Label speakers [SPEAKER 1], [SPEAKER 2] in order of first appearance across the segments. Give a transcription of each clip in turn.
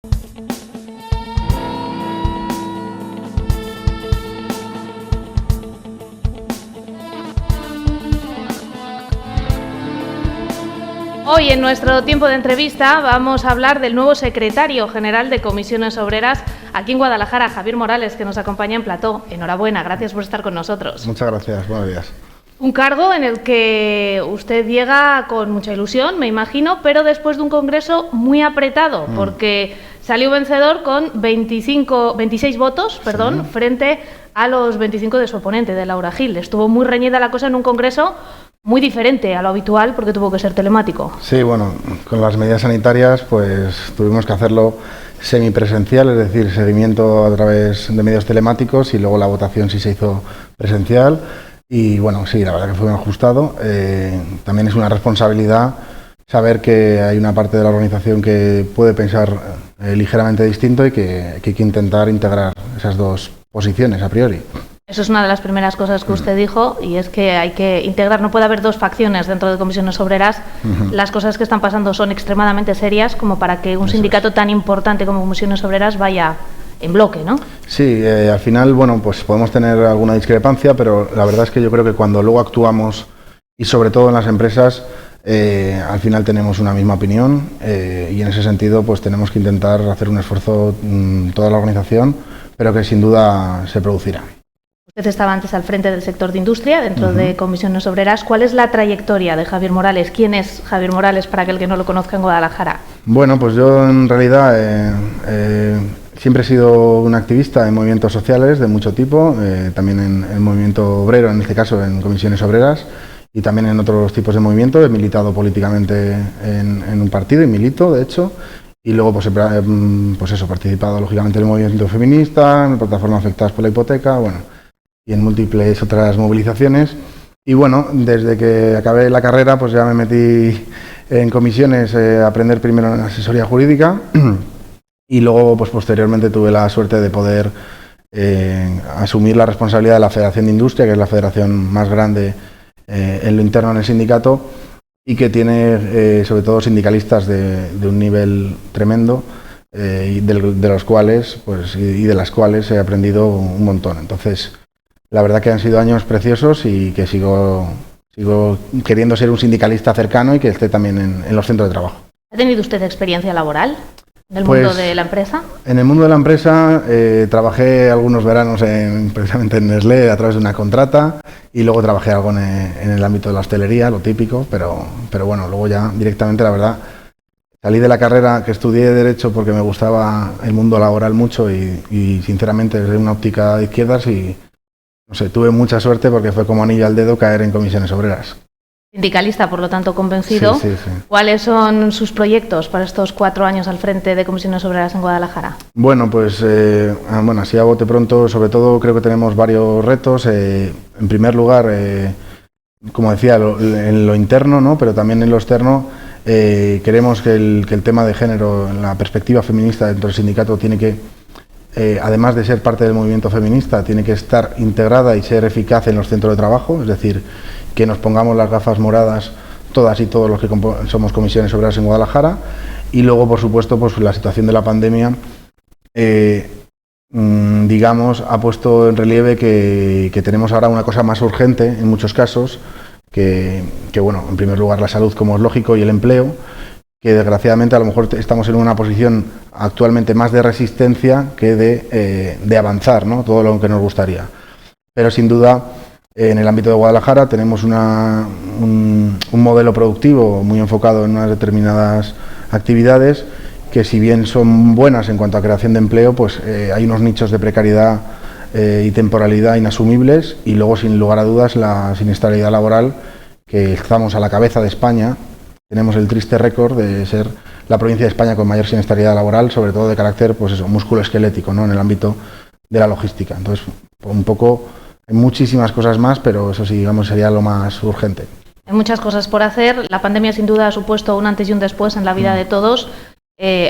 [SPEAKER 1] Hoy en nuestro tiempo de entrevista vamos a hablar del nuevo secretario general de Comisiones Obreras aquí en Guadalajara, Javier Morales, que nos acompaña en plató. Enhorabuena, gracias por estar con nosotros.
[SPEAKER 2] Muchas gracias, buenos días.
[SPEAKER 1] Un cargo en el que usted llega con mucha ilusión, me imagino, pero después de un congreso muy apretado, porque salió vencedor con 26 votos, frente a los 25 de su oponente, de Laura Gil. Estuvo muy reñida la cosa en un congreso muy diferente a lo habitual porque tuvo que ser telemático.
[SPEAKER 2] Sí, bueno, con las medidas sanitarias pues tuvimos que hacerlo semipresencial, es decir, seguimiento a través de medios telemáticos, y luego la votación sí se hizo presencial. Y bueno, sí, la verdad que fue muy ajustado. También es una responsabilidad saber que hay una parte de la organización que puede pensar ligeramente distinto y que hay que intentar integrar esas dos posiciones a priori.
[SPEAKER 1] Eso es una de las primeras cosas que usted dijo, y es que hay que integrar, no puede haber dos facciones dentro de Comisiones Obreras. Las cosas que están pasando son extremadamente serias como para que un sindicato tan importante como Comisiones Obreras vaya en bloque, ¿no?
[SPEAKER 2] Sí, al final, bueno, pues podemos tener alguna discrepancia, pero la verdad es que yo creo que cuando luego actuamos, y sobre todo en las empresas, al final tenemos una misma opinión, y en ese sentido pues tenemos que intentar hacer un esfuerzo toda la organización, pero que sin duda se producirá.
[SPEAKER 1] Usted estaba antes al frente del sector de industria, dentro de Comisiones Obreras. ¿Cuál es la trayectoria de Javier Morales? ¿Quién es Javier Morales para aquel que no lo conozca en Guadalajara?
[SPEAKER 2] Bueno, pues yo en realidad siempre he sido un activista en movimientos sociales de mucho tipo, también en el movimiento obrero, en este caso en Comisiones Obreras, y también en otros tipos de movimientos. He militado políticamente en un partido, y milito, de hecho. Y luego pues he participado lógicamente en el movimiento feminista, en plataformas afectadas por la hipoteca, bueno, y en múltiples otras movilizaciones. Y bueno, desde que acabé la carrera pues ya me metí en comisiones a aprender primero en asesoría jurídica, y luego pues posteriormente tuve la suerte de poder asumir la responsabilidad de la Federación de Industria, que es la federación más grande en lo interno en el sindicato, y que tiene sobre todo sindicalistas de un nivel tremendo, y de los cuales pues y de las cuales he aprendido un montón. Entonces, la verdad que han sido años preciosos, y que sigo queriendo ser un sindicalista cercano y que esté también en los centros de trabajo.
[SPEAKER 1] ¿Ha tenido usted experiencia laboral en el mundo de la empresa?
[SPEAKER 2] En el mundo de la empresa trabajé algunos veranos precisamente en Nestlé a través de una contrata, y luego trabajé algo en el ámbito de la hostelería, lo típico, pero bueno, luego ya directamente, la verdad, salí de la carrera que estudié Derecho porque me gustaba el mundo laboral mucho, y sinceramente desde una óptica de izquierdas, y no sé, tuve mucha suerte porque fue como anillo al dedo caer en Comisiones Obreras.
[SPEAKER 1] Sindicalista, por lo tanto, convencido.
[SPEAKER 2] Sí.
[SPEAKER 1] ¿Cuáles son sus proyectos para estos 4 años al frente de Comisiones Obreras en Guadalajara?
[SPEAKER 2] Bueno, pues así a bote pronto, sobre todo creo que tenemos varios retos. En primer lugar, como decía, en lo interno, ¿no?, pero también en lo externo, queremos que el tema de género, la perspectiva feminista dentro del sindicato tiene que, además de ser parte del movimiento feminista, tiene que estar integrada y ser eficaz en los centros de trabajo, es decir, que nos pongamos las gafas moradas todas y todos los que somos Comisiones Obreras en Guadalajara. Y luego, por supuesto, pues la situación de la pandemia digamos, ha puesto en relieve que tenemos ahora una cosa más urgente en muchos casos, que bueno, en primer lugar la salud, como es lógico, y el empleo, que desgraciadamente a lo mejor estamos en una posición actualmente más de resistencia que de avanzar, ¿no?, todo lo que nos gustaría. Pero sin duda, en el ámbito de Guadalajara tenemos un modelo productivo muy enfocado en unas determinadas actividades que, si bien son buenas en cuanto a creación de empleo, pues hay unos nichos de precariedad y temporalidad inasumibles, y luego, sin lugar a dudas, la siniestralidad laboral, que estamos a la cabeza de España. Tenemos el triste récord de ser la provincia de España con mayor siniestralidad laboral, sobre todo de carácter, pues eso, musculoesquelético, ¿no?, en el ámbito de la logística. Entonces, un poco, hay muchísimas cosas más, pero eso sí, digamos, sería lo más urgente.
[SPEAKER 1] Hay muchas cosas por hacer. La pandemia, sin duda, ha supuesto un antes y un después en la vida de todos.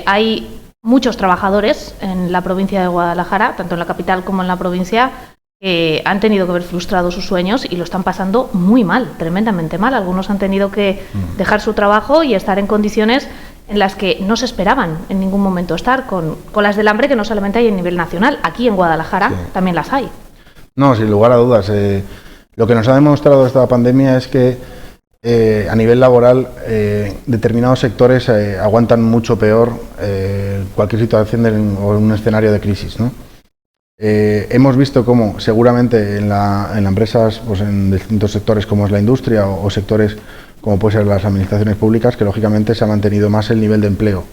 [SPEAKER 1] Hay muchos trabajadores en la provincia de Guadalajara, tanto en la capital como en la provincia, que han tenido que ver frustrados sus sueños y lo están pasando muy mal, tremendamente mal. Algunos han tenido que dejar su trabajo y estar en condiciones en las que no se esperaban en ningún momento estar, con las del hambre que no solamente hay a nivel nacional, aquí en Guadalajara también las hay.
[SPEAKER 2] No, sin lugar a dudas. Lo que nos ha demostrado esta pandemia es que a nivel laboral determinados sectores aguantan mucho peor cualquier situación o un escenario de crisis, ¿no? Hemos visto cómo seguramente en las empresas, pues en distintos sectores como es la industria o sectores como puede ser las administraciones públicas, que lógicamente se ha mantenido más el nivel de empleo.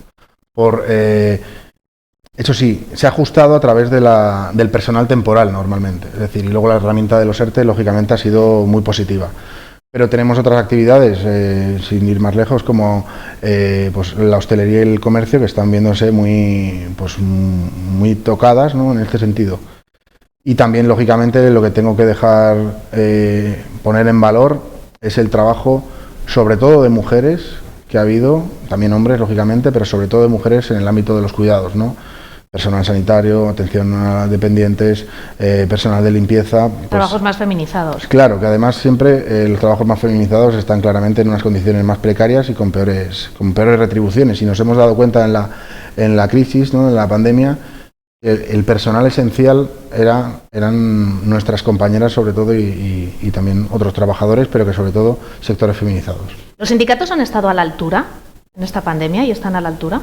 [SPEAKER 2] Eso sí, se ha ajustado a través del personal temporal normalmente, es decir, y luego la herramienta de los ERTE lógicamente ha sido muy positiva. Pero tenemos otras actividades, sin ir más lejos, como pues la hostelería y el comercio, que están viéndose muy tocadas, ¿no?, en este sentido. Y también, lógicamente, lo que tengo que dejar poner en valor es el trabajo, sobre todo de mujeres, que ha habido, también hombres, lógicamente, pero sobre todo de mujeres en el ámbito de los cuidados, ¿no? Personal sanitario, atención a dependientes, personal de limpieza. Pues,
[SPEAKER 1] trabajos más feminizados.
[SPEAKER 2] Claro, que además siempre los trabajos más feminizados están claramente en unas condiciones más precarias y con peores retribuciones. Y nos hemos dado cuenta en la crisis, ¿no?, en la pandemia, el personal esencial eran nuestras compañeras sobre todo y también otros trabajadores, pero que sobre todo sectores feminizados.
[SPEAKER 1] ¿Los sindicatos han estado a la altura en esta pandemia y están a la altura?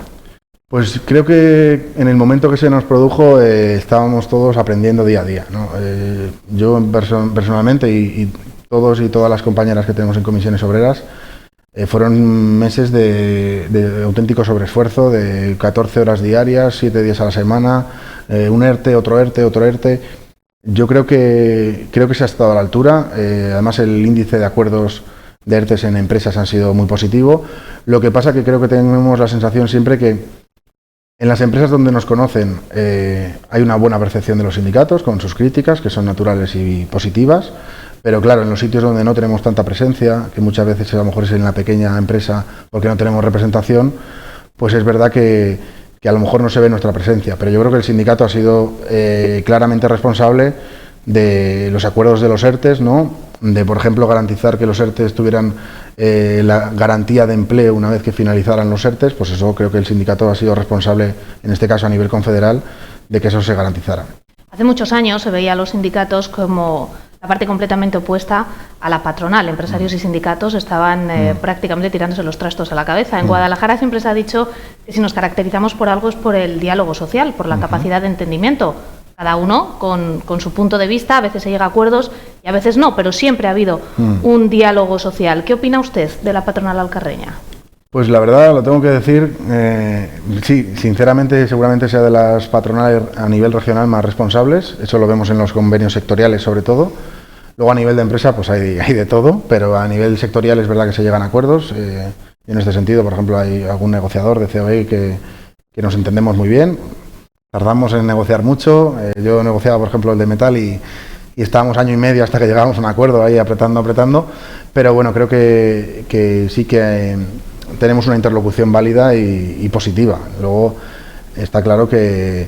[SPEAKER 2] Pues creo que en el momento que se nos produjo estábamos todos aprendiendo día a día, ¿no? Yo personalmente y todos y todas las compañeras que tenemos en comisiones obreras fueron meses de auténtico sobreesfuerzo, de 14 horas diarias, 7 días a la semana, un ERTE, otro ERTE, otro ERTE. Yo creo que se ha estado a la altura, además el índice de acuerdos de ERTEs en empresas han sido muy positivo. Lo que pasa que creo que tenemos la sensación siempre que en las empresas donde nos conocen hay una buena percepción de los sindicatos, con sus críticas, que son naturales y positivas, pero claro, en los sitios donde no tenemos tanta presencia, que muchas veces a lo mejor es en la pequeña empresa porque no tenemos representación, pues es verdad que a lo mejor no se ve nuestra presencia, pero yo creo que el sindicato ha sido claramente responsable de los acuerdos de los ERTEs, ¿no?, de, por ejemplo, garantizar que los ERTEs tuvieran la garantía de empleo una vez que finalizaran los ERTEs, pues eso creo que el sindicato ha sido responsable, en este caso a nivel confederal, de que eso se garantizara.
[SPEAKER 1] Hace muchos años se veía a los sindicatos como la parte completamente opuesta a la patronal. Empresarios y sindicatos estaban prácticamente tirándose los trastos a la cabeza. En Guadalajara siempre se ha dicho que si nos caracterizamos por algo es por el diálogo social, por la capacidad de entendimiento. Cada uno con su punto de vista, a veces se llega a acuerdos y a veces no, pero siempre ha habido un diálogo social. ¿Qué opina usted de la patronal alcarreña?
[SPEAKER 2] Pues la verdad, lo tengo que decir, sí, sinceramente seguramente sea de las patronales a nivel regional más responsables, eso lo vemos en los convenios sectoriales sobre todo. Luego a nivel de empresa pues hay de todo, pero a nivel sectorial es verdad que se llegan a acuerdos. Y en este sentido, por ejemplo, hay algún negociador de COE que nos entendemos muy bien. Tardamos en negociar mucho. Yo negociaba, por ejemplo, el de metal y estábamos año y medio hasta que llegábamos a un acuerdo ahí apretando. Pero bueno, creo que sí que tenemos una interlocución válida y positiva. Luego está claro que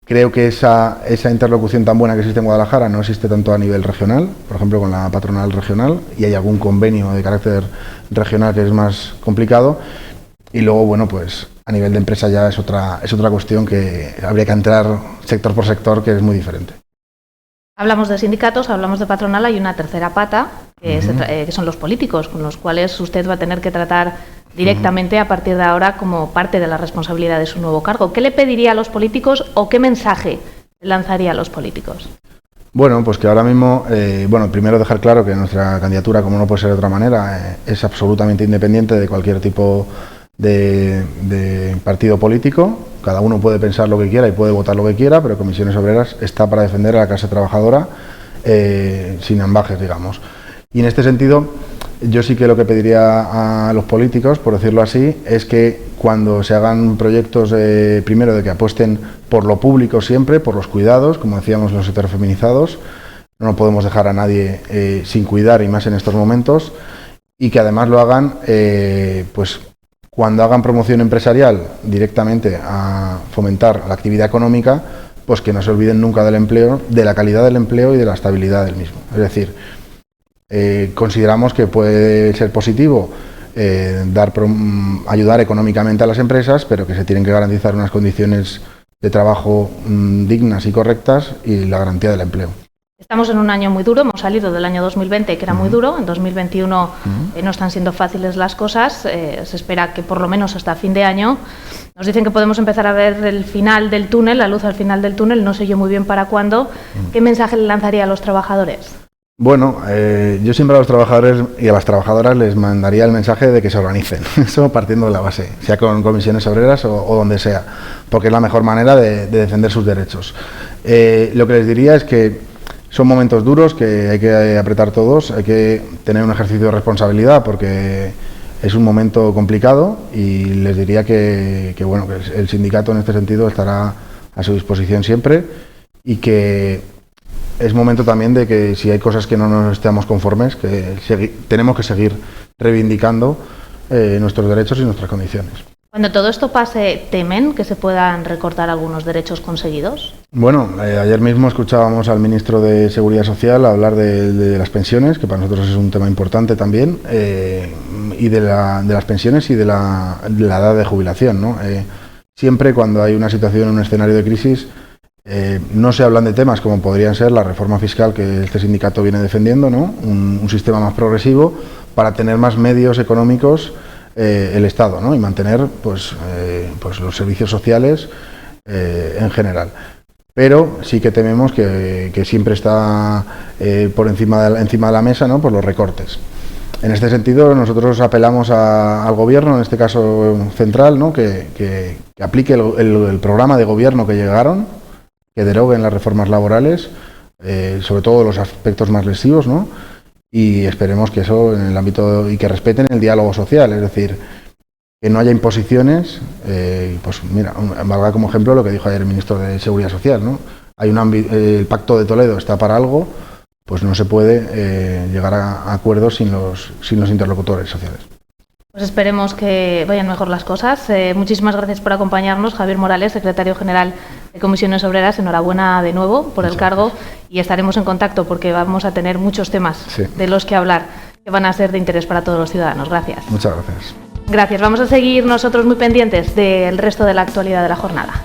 [SPEAKER 2] creo que esa interlocución tan buena que existe en Guadalajara no existe tanto a nivel regional, por ejemplo con la patronal regional, y hay algún convenio de carácter regional que es más complicado. Y luego, bueno, pues a nivel de empresa ya es otra cuestión que habría que entrar sector por sector, que es muy diferente.
[SPEAKER 1] Hablamos de sindicatos, hablamos de patronal, hay una tercera pata, que son los políticos, con los cuales usted va a tener que tratar directamente a partir de ahora como parte de la responsabilidad de su nuevo cargo. ¿Qué le pediría a los políticos o qué mensaje lanzaría a los políticos?
[SPEAKER 2] Bueno, pues que ahora mismo, primero dejar claro que nuestra candidatura, como no puede ser de otra manera, es absolutamente independiente de cualquier tipo de partido político. Cada uno puede pensar lo que quiera y puede votar lo que quiera, pero Comisiones Obreras está para defender a la clase trabajadora sin ambajes, digamos. Y en este sentido, yo sí que lo que pediría a los políticos, por decirlo así, es que cuando se hagan proyectos, primero de que apuesten por lo público siempre, por los cuidados, como decíamos, los sectores feminizados, no podemos dejar a nadie sin cuidar, y más en estos momentos, y que además lo hagan, pues cuando hagan promoción empresarial directamente a fomentar la actividad económica, pues que no se olviden nunca del empleo, de la calidad del empleo y de la estabilidad del mismo. Es decir, consideramos que puede ser positivo ayudar económicamente a las empresas, pero que se tienen que garantizar unas condiciones de trabajo dignas y correctas y la garantía del empleo.
[SPEAKER 1] Estamos en un año muy duro, hemos salido del año 2020, que era muy duro, en 2021 no están siendo fáciles las cosas, se espera que por lo menos hasta fin de año. Nos dicen que podemos empezar a ver el final del túnel, la luz al final del túnel, no sé yo muy bien para cuándo. ¿Qué mensaje le lanzaría a los trabajadores?
[SPEAKER 2] Bueno, yo siempre a los trabajadores y a las trabajadoras les mandaría el mensaje de que se organicen, eso partiendo de la base, sea con comisiones obreras o donde sea, porque es la mejor manera de defender sus derechos. Lo que les diría es que son momentos duros, que hay que apretar todos, hay que tener un ejercicio de responsabilidad porque es un momento complicado y les diría que bueno, que el sindicato en este sentido estará a su disposición siempre y que es momento también de que si hay cosas que no nos estemos conformes, que tenemos que seguir reivindicando nuestros derechos y nuestras condiciones.
[SPEAKER 1] Cuando todo esto pase, ¿temen que se puedan recortar algunos derechos conseguidos?
[SPEAKER 2] Bueno, ayer mismo escuchábamos al ministro de Seguridad Social hablar de las pensiones, que para nosotros es un tema importante también, y de las pensiones y de la edad de jubilación, ¿no? Siempre cuando hay una situación, un escenario de crisis, no se hablan de temas como podrían ser la reforma fiscal que este sindicato viene defendiendo, ¿no? Un sistema más progresivo para tener más medios económicos el Estado, ¿no? Y mantener pues los servicios sociales en general. Pero sí que tememos que siempre está por encima de la mesa, ¿no? Pues los recortes. En este sentido, nosotros apelamos al Gobierno, en este caso central, ¿no? que aplique el programa de gobierno que llegaron, que deroguen las reformas laborales, sobre todo los aspectos más lesivos, ¿no? Y esperemos que eso en el ámbito y que respeten el diálogo social, es decir, que no haya imposiciones. Pues mira, valga como ejemplo lo que dijo ayer el ministro de Seguridad Social, ¿no? Hay el Pacto de Toledo está para algo, pues no se puede llegar a acuerdos sin los interlocutores sociales.
[SPEAKER 1] Pues esperemos que vayan mejor las cosas. Muchísimas gracias por acompañarnos, Javier Morales, secretario general de Comisiones Obreras. Enhorabuena de nuevo por el cargo y estaremos en contacto porque vamos a tener muchos temas de los que hablar que van a ser de interés para todos los ciudadanos. Gracias.
[SPEAKER 2] Muchas gracias.
[SPEAKER 1] Gracias. Vamos a seguir nosotros muy pendientes del resto de la actualidad de la jornada.